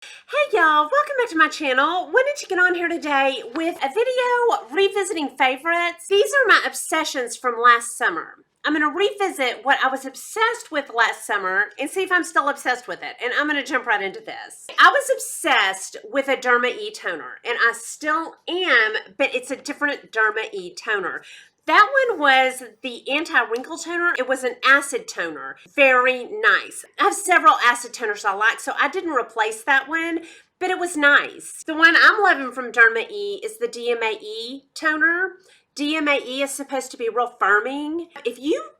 Hey y'all, welcome back to my channel. Wanted to get on here today with a video revisiting favorites. These are my obsessions from last summer. I'm going to revisit what I was obsessed with last summer and see if I'm still obsessed with it. And I'm going to jump right into this. I was obsessed with a Derma E toner, and I still am, but it's a different Derma E toner. That one was the anti-wrinkle toner. It was an acid toner. Very nice. I have several acid toners I like, so I didn't replace that one, but it was nice. The one I'm loving from Derma E is the DMAE toner. DMAE is supposed to be real firming. If you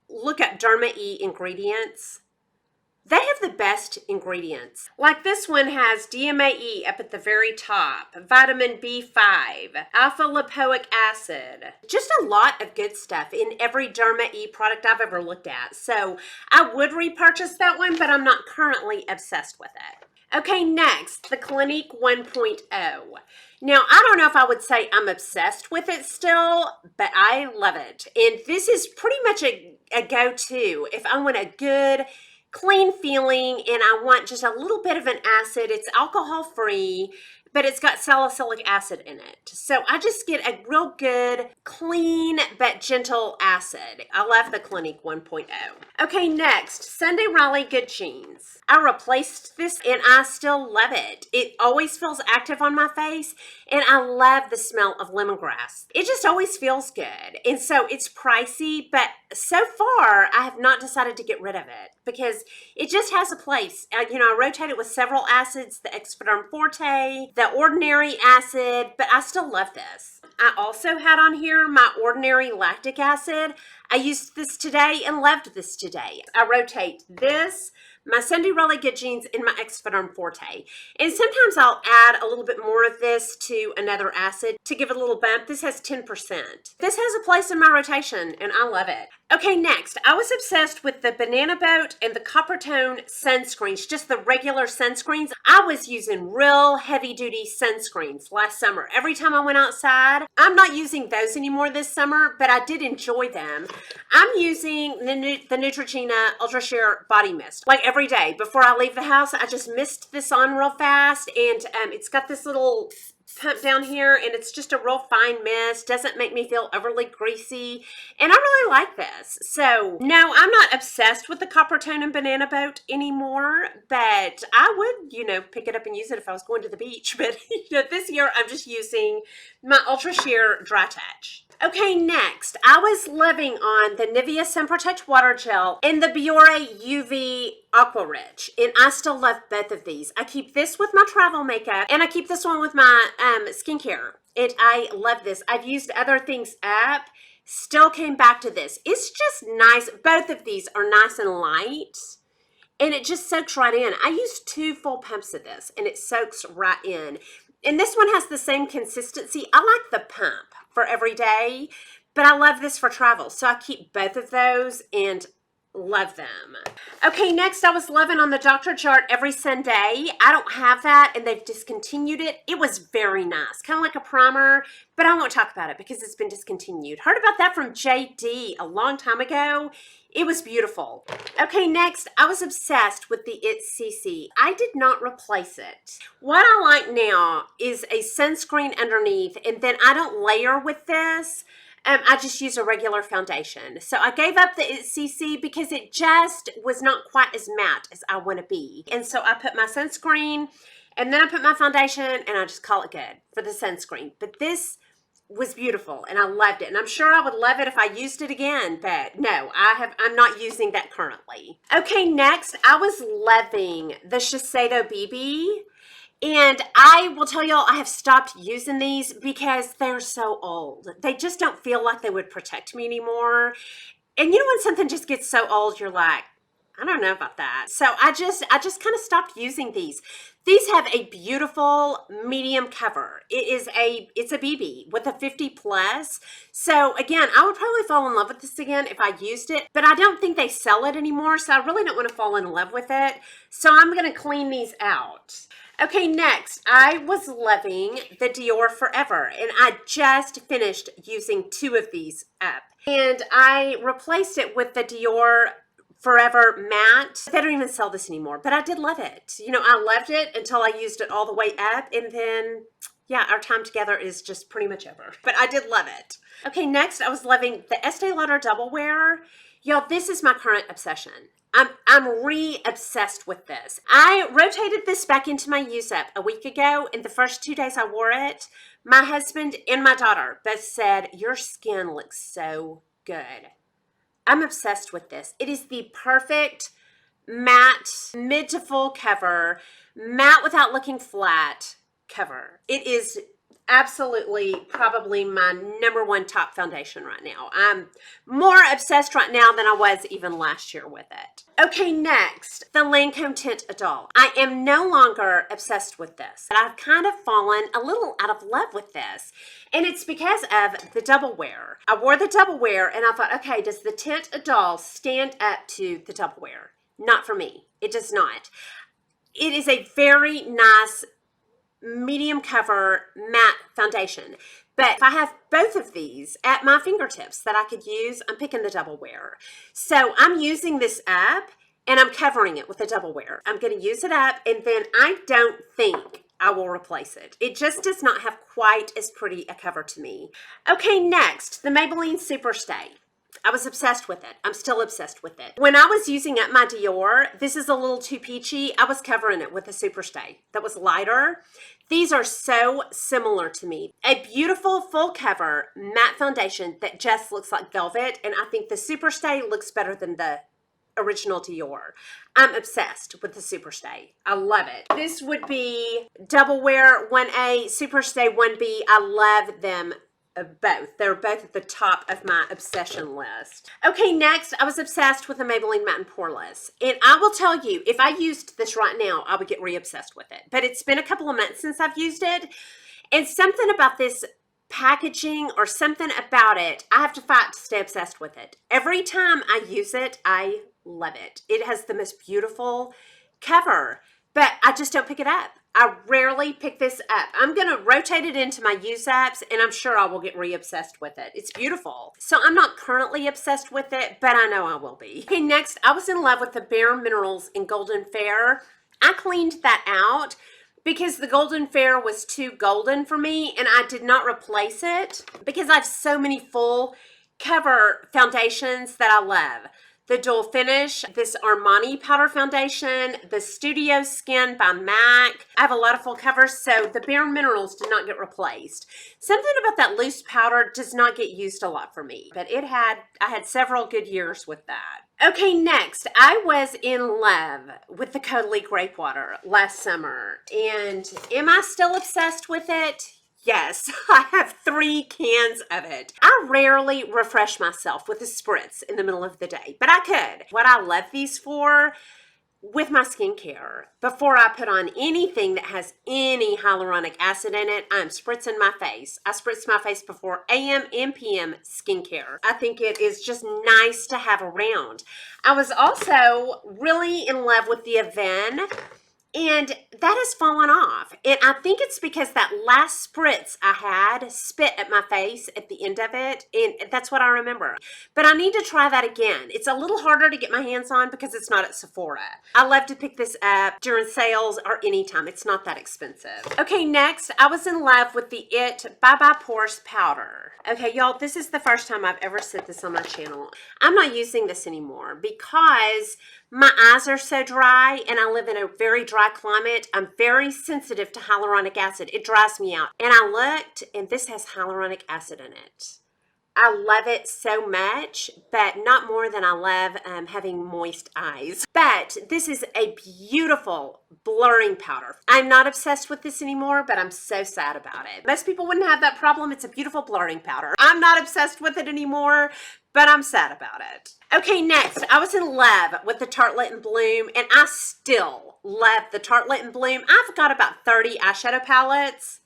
look up Derma E ingredients, they have the best ingredients. Like this one has DMAE up at the very top, vitamin B5, alpha lipoic acid. Just a lot of good stuff in every Derma E product I've ever looked at. So I would repurchase that one, but I'm not currently obsessed with it. Okay, next, the Clinique 1.0. Now, I don't know if I would say I'm obsessed with it still, but I love it. And this is pretty much a go-to if I want a good, clean feeling and I want just a little bit of an acid. It's alcohol free, but it's got salicylic acid in it. So I just get a real good, clean, but gentle acid. I love the Clinique 1.0. Okay, next, Sunday Riley Good Jeans. I replaced this and I still love it. It always feels active on my face and I love the smell of lemongrass. It just always feels good. And so it's pricey, but so far I have not decided to get rid of it because it just has a place. I rotate it with several acids, the Expiderm Forte, the ordinary acid, but I still love this. I also had on here my ordinary lactic acid. I used this today and loved this today. I rotate this, my Sunday Riley Good Jeans, and my Expiderm Forte. And sometimes I'll add a little bit more of this to another acid to give it a little bump. This has 10%. This has a place in my rotation, and I love it. Okay, next, I was obsessed with the Banana Boat and the Copper Tone sunscreens, just the regular sunscreens. I was using real heavy-duty sunscreens last summer. Every time I went outside, I'm not using those anymore this summer, but I did enjoy them. I'm using the Neutrogena Ultra Sheer Body Mist, like every day. Before I leave the house, I just mist this on real fast, and it's got this little pump down here, and it's just a real fine mist. Doesn't make me feel overly greasy, and I really like this. So no, I'm not obsessed with the Copper Tone and Banana Boat anymore, but I would, pick it up and use it if I was going to the beach. But this year I'm just using my Ultra Sheer Dry Touch. Okay, next, I was loving on the Nivea Sun Protect Water Gel and the Biore UV Aqua Rich, and I still love both of these. I keep this with my travel makeup, and I keep this one with my skincare, and I love this. I've used other things up, still came back to this. It's just nice. Both of these are nice and light, and it just soaks right in. I used 2 full pumps of this, and it soaks right in. And this one has the same consistency. I like the pump for every day, but I love this for travel. So I keep both of those and love them. Okay, next I was loving on the Dr. Jart Every Sunday. I don't have that and they've discontinued it. It was very nice, kind of like a primer, but I won't talk about it because it's been discontinued. Heard about that from JD a long time ago. It was beautiful. Okay, next, I was obsessed with the It's CC. I did not replace it. What I like now is a sunscreen underneath, and then I don't layer with this. I just use a regular foundation. So I gave up the It's CC because it just was not quite as matte as I want to be. And so I put my sunscreen, and then I put my foundation, and I just call it good for the sunscreen. But this was beautiful and I loved it, and I'm sure I would love it if I used it again, but no, I'm not using that currently. Okay, next I was loving the Shiseido BB, and I will tell y'all I have stopped using these because they're so old. They just don't feel like they would protect me anymore. And when something just gets so old, you're like, I don't know about that. So I just kind of stopped using these. These have a beautiful medium cover. It's a BB with a 50 plus. So again, I would probably fall in love with this again if I used it, but I don't think they sell it anymore. So I really don't want to fall in love with it. So I'm going to clean these out. Okay, next, I was loving the Dior Forever, and I just finished using 2 of these up. And I replaced it with the Dior Forever Matte. They don't even sell this anymore, but I did love it. You know, I loved it until I used it all the way up, and then, yeah, our time together is just pretty much over. But I did love it. Okay, next I was loving the Estee Lauder Double Wear. Y'all, this is my current obsession. I'm re-obsessed with this. I rotated this back into my use up a week ago, and the first 2 days I wore it, my husband and my daughter both said, your skin looks so good. I'm obsessed with this. It is the perfect matte, mid to full cover, matte without looking flat cover. It is absolutely probably my #1 top foundation right now. I'm more obsessed right now than I was even last year with it. Okay, next, the Lancome Tint Adult. I am no longer obsessed with this. I've kind of fallen a little out of love with this, and it's because of the Double Wear. I wore the Double Wear, and I thought, okay, does the Tint Adult stand up to the Double Wear? Not for me. It does not. It is a very nice medium cover matte foundation, but if I have both of these at my fingertips that I could use, I'm picking the Double Wear. So I'm using this up and I'm covering it with the Double Wear. I'm going to use it up, and then I don't think I will replace it. It just does not have quite as pretty a cover to me. Okay, next, the Maybelline Super Stay. I was obsessed with it. I'm still obsessed with it. When I was using up my Dior, this is a little too peachy. I was covering it with a Super Stay that was lighter. These are so similar to me. A beautiful full cover matte foundation that just looks like velvet, and I think the Super Stay looks better than the original Dior. I'm obsessed with the Super Stay. I love it. This would be Double Wear 1A, Super Stay 1B. I love them both. They're both at the top of my obsession list. Okay, next, I was obsessed with the Maybelline Matte and Poreless. And I will tell you, if I used this right now, I would get re-obsessed with it. But it's been a couple of months since I've used it. And something about this packaging or something about it, I have to fight to stay obsessed with it. Every time I use it, I love it. It has the most beautiful cover, but I just don't pick it up. I rarely pick this up. I'm going to rotate it into my use apps, and I'm sure I will get re-obsessed with it. It's beautiful. So I'm not currently obsessed with it, but I know I will be. Okay, next, I was in love with the Bare Minerals in Golden Fair. I cleaned that out because the Golden Fair was too golden for me, and I did not replace it because I have so many full cover foundations that I love. The Dual Finish, this Armani powder foundation, the Studio Skin by MAC. I have a lot of full covers, so the Bare Minerals did not get replaced. Something about that loose powder does not get used a lot for me, but I had several good years with that. Okay, next, I was in love with the Caudalie Grape Water last summer, and am I still obsessed with it? Yes, I have 3 cans of it. I rarely refresh myself with a spritz in the middle of the day, but I could. What I love these for, with my skincare, before I put on anything that has any hyaluronic acid in it, I'm spritzing my face. I spritz my face before AM and PM skincare. I think it is just nice to have around. I was also really in love with the Avène, and that has fallen off. And I think it's because that last spritz I had spit at my face at the end of it. And that's what I remember. But I need to try that again. It's a little harder to get my hands on because it's not at Sephora. I love to pick this up during sales or anytime. It's not that expensive. Okay, next, I was in love with the IT Bye Bye Pores Powder. Okay, y'all, this is the first time I've ever said this on my channel. I'm not using this anymore because my eyes are so dry, and I live in a very dry climate. I'm very sensitive to hyaluronic acid. It dries me out. And I looked, and this has hyaluronic acid in it. I love it so much, but not more than I love having moist eyes. But this is a beautiful blurring powder. I'm not obsessed with this anymore, but I'm so sad about it. Most people wouldn't have that problem. It's a beautiful blurring powder. I'm not obsessed with it anymore, but I'm sad about it. Okay, next, I was in love with the Tartelette and Bloom, and I still love the Tartelette and Bloom. I've got about 30 eyeshadow palettes.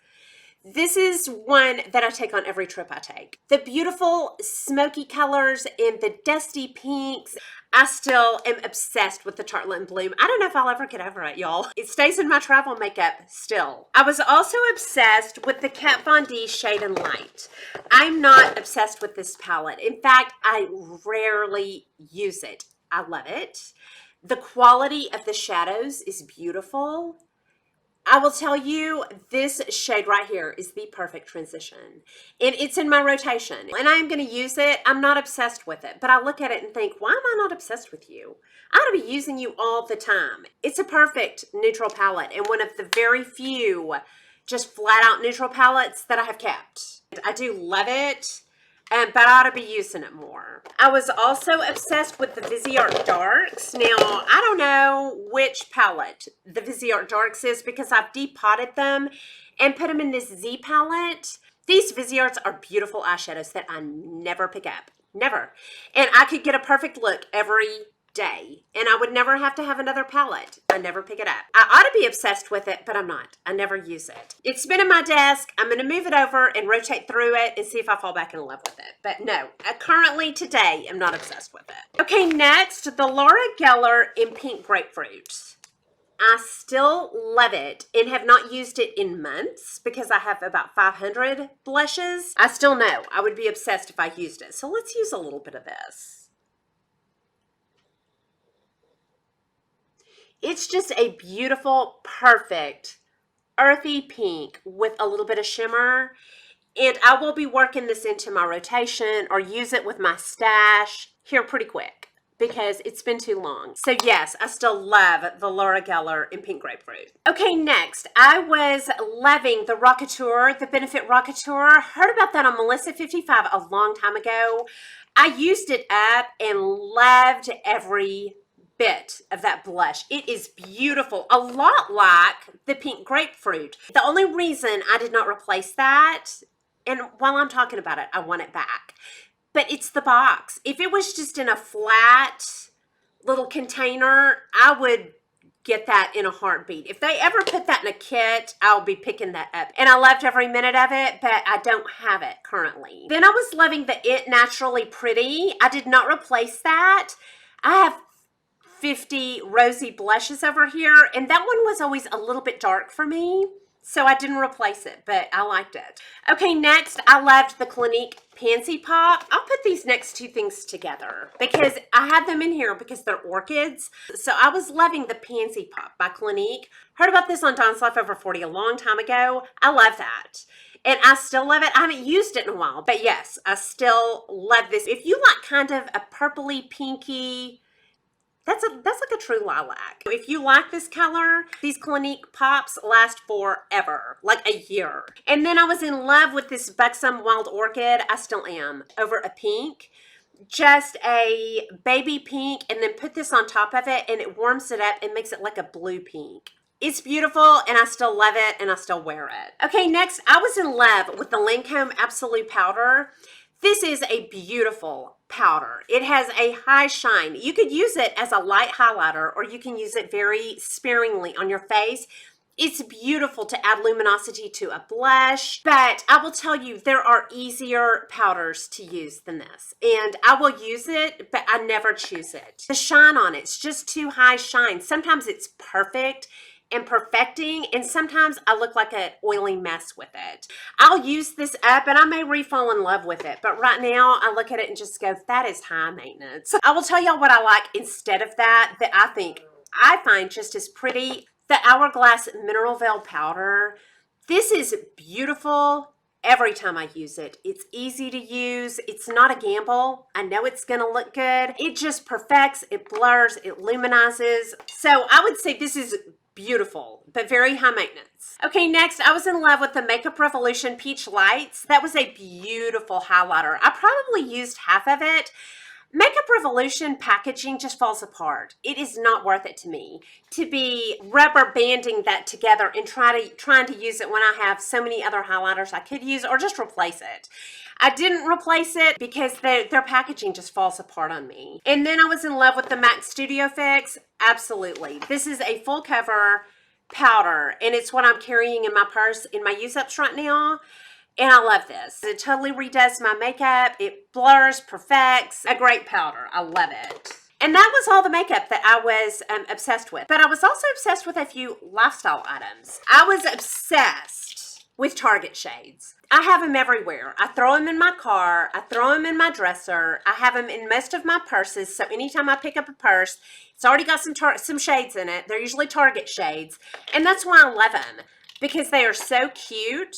This is one that I take on every trip I take. The beautiful smoky colors and the dusty pinks. I still am obsessed with the Tartelette and Bloom. I don't know if I'll ever get over it, y'all. It stays in my travel makeup still. I was also obsessed with the Kat Von D Shade and Light. I'm not obsessed with this palette. In fact, I rarely use it. I love it. The quality of the shadows is beautiful. I will tell you, this shade right here is the perfect transition. And it's in my rotation. And I am going to use it. I'm not obsessed with it. But I look at it and think, why am I not obsessed with you? I ought to be using you all the time. It's a perfect neutral palette. And one of the very few just flat out neutral palettes that I have kept. I do love it. But I ought to be using it more. I was also obsessed with the Viseart Darks. Now, I don't know which palette the Viseart Darks is because I've depotted them and put them in this Z palette. These Visearts are beautiful eyeshadows that I never pick up. Never. And I could get a perfect look every day. And I would never have to have another palette. I never pick it up. I ought to be obsessed with it, but I'm not. I never use it. It's been in my desk. I'm going to move it over and rotate through it and see if I fall back in love with it. But no, I currently today am not obsessed with it. Okay, next, the Laura Geller in Pink Grapefruit. I still love it and have not used it in months because I have about 500 blushes. I still know I would be obsessed if I used it. So let's use a little bit of this. It's just a beautiful, perfect, earthy pink with a little bit of shimmer. And I will be working this into my rotation or use it with my stash here pretty quick because it's been too long. So yes, I still love the Laura Geller in Pink Grapefruit. Okay, next, I was loving the Rockateur, the Benefit Rockateur. Heard about that on Melissa 55 a long time ago. I used it up and loved every bit of that blush. It is beautiful, a lot like the Pink Grapefruit. The only reason I did not replace that, and while I'm talking about it, I want it back, but it's the box. If it was just in a flat little container, I would get that in a heartbeat. If they ever put that in a kit, I'll be picking that up. And I loved every minute of it, but I don't have it currently. Then I was loving the It Naturally Pretty. I did not replace that. I have 50 rosy blushes over here, and that one was always a little bit dark for me, so I didn't replace it, but I liked it. Okay, next, I loved the Clinique Pansy Pop. I'll put these next two things together because I had them in here because they're orchids. So I was loving the Pansy Pop by Clinique. Heard about this on Dawn's Life Over 40 a long time ago. I love that. And I still love it. I haven't used it in a while, but yes, I still love this. If you like kind of a purpley, pinky, that's like a true lilac. If you like this color, these Clinique Pops last forever, like a year. And then I was in love with this Buxom Wild Orchid. I still am, over a pink. Just a baby pink, and then put this on top of it, and it warms it up and makes it like a blue pink. It's beautiful, and I still love it, and I still wear it. Okay, next, I was in love with the Lancome Absolute Powder. This is a beautiful powder. It has a high shine. You could use it as a light highlighter, or you can use it very sparingly on your face. It's beautiful to add luminosity to a blush, but I will tell you, there are easier powders to use than this. And I will use it, but I never choose it. The shine on it's just too high shine. Sometimes it's perfect and perfecting, and sometimes I look like an oily mess with it. I'll use this up and I may re-fall in love with it, but right now I look at it and just go, that is high maintenance. I will tell y'all what I like instead of that I find just as pretty. The Hourglass Mineral Veil Powder. This is beautiful every time I use it. It's easy to use. It's not a gamble. I know it's gonna look good. It just perfects, it blurs, it luminizes. So I would say this is beautiful, but very high maintenance. Okay, next, I was in love with the Makeup Revolution Peach Lights. That was a beautiful highlighter. I probably used half of it. Makeup Revolution packaging just falls apart. It is not worth it to me to be rubber banding that together and trying to use it when I have so many other highlighters I could use, or just replace it. I didn't replace it because their packaging just falls apart on me. And then I was in love with the MAC Studio Fix. Absolutely. This is a full cover powder, and it's what I'm carrying in my purse in my use-ups right now. And I love this. It totally redoes my makeup. It blurs, perfects. A great powder. I love it. And that was all the makeup that I was obsessed with. But I was also obsessed with a few lifestyle items. I was obsessed with Target shades. I have them everywhere. I throw them in my car. I throw them in my dresser. I have them in most of my purses. So anytime I pick up a purse, it's already got some shades in it. They're usually Target shades. And that's why I love them, because they are so cute,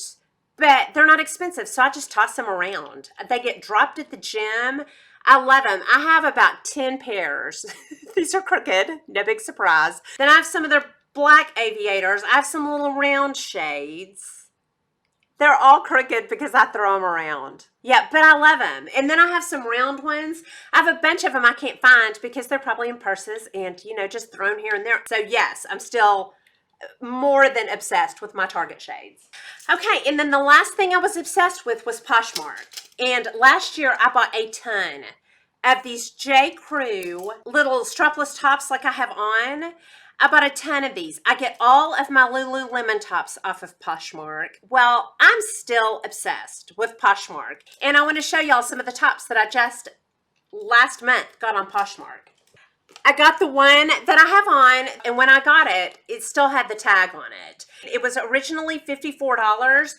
but they're not expensive. So I just toss them around. They get dropped at the gym. I love them. I have about 10 pairs. These are crooked. No big surprise. Then I have some of their black aviators. I have some little round shades. They're all crooked because I throw them around. Yeah, but I love them. And then I have some round ones. I have a bunch of them I can't find because they're probably in purses and, you know, just thrown here and there. So yes, I'm still more than obsessed with my Target shades. Okay, and then the last thing I was obsessed with was Poshmark. And last year I bought a ton of these J. Crew little strapless tops like I have on. I bought a ton of these. I get all of my Lululemon tops off of Poshmark. Well, I'm still obsessed with Poshmark. And I want to show y'all some of the tops that I just last month got on Poshmark. I got the one that I have on, and when I got it, it still had the tag on it. It was originally $54.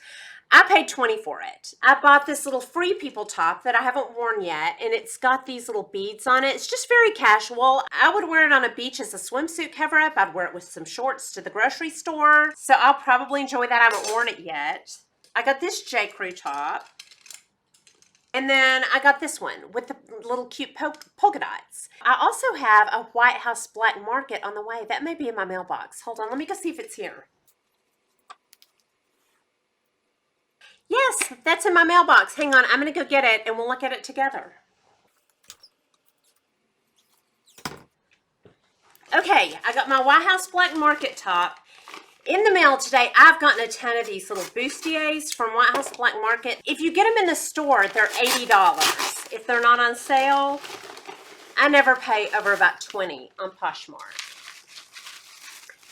I paid $20 for it. I bought this little Free People top that I haven't worn yet, and it's got these little beads on it. It's just very casual. I would wear it on a beach as a swimsuit cover-up. I'd wear it with some shorts to the grocery store. So I'll probably enjoy that. I haven't worn it yet. I got this J. Crew top. And then I got this one with the little cute polka dots. I also have a White House Black Market on the way. That may be in my mailbox. Hold on, let me go see if it's here. Yes, that's in my mailbox. Hang on, I'm going to go get it and we'll look at it together. Okay, I got my White House Black Market top in the mail today. I've gotten a ton of these little bustiers from White House Black Market. If you get them in the store, they're $80. If they're not on sale, I never pay over about $20 on Poshmark.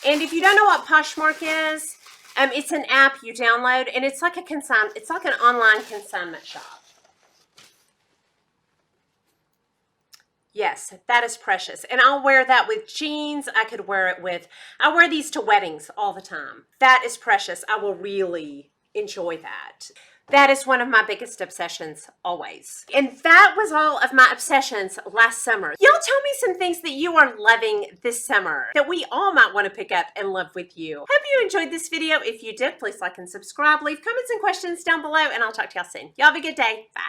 And if you don't know what Poshmark is, it's an app you download, and it's like an online consignment shop. Yes, that is precious. And I'll wear that with jeans. I wear these to weddings all the time. That is precious. I will really enjoy that. That is one of my biggest obsessions always. And that was all of my obsessions last summer. Y'all tell me some things that you are loving this summer that we all might want to pick up and love with you. Hope you enjoyed this video. If you did, please like and subscribe. Leave comments and questions down below, and I'll talk to y'all soon. Y'all have a good day. Bye.